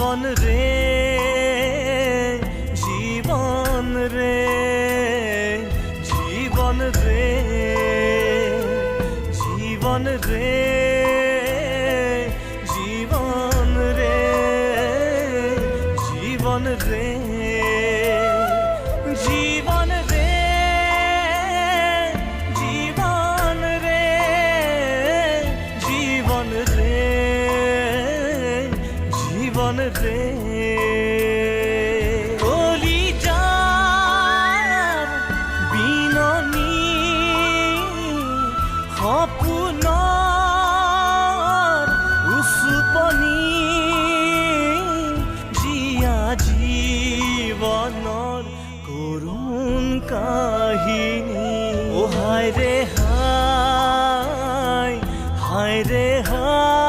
জীবন রে জীবন রে জীবন রে জীবন রে জীবন রে জীবন রে জীবন রে জীবন রে জীবন রে জীবন রে কলিজার বিননি সপোনৰ উচুপনি জিয়া জীৱনৰ কৰুণ কাহিনী অ হায় ৰে হায় হায় ৰে হায়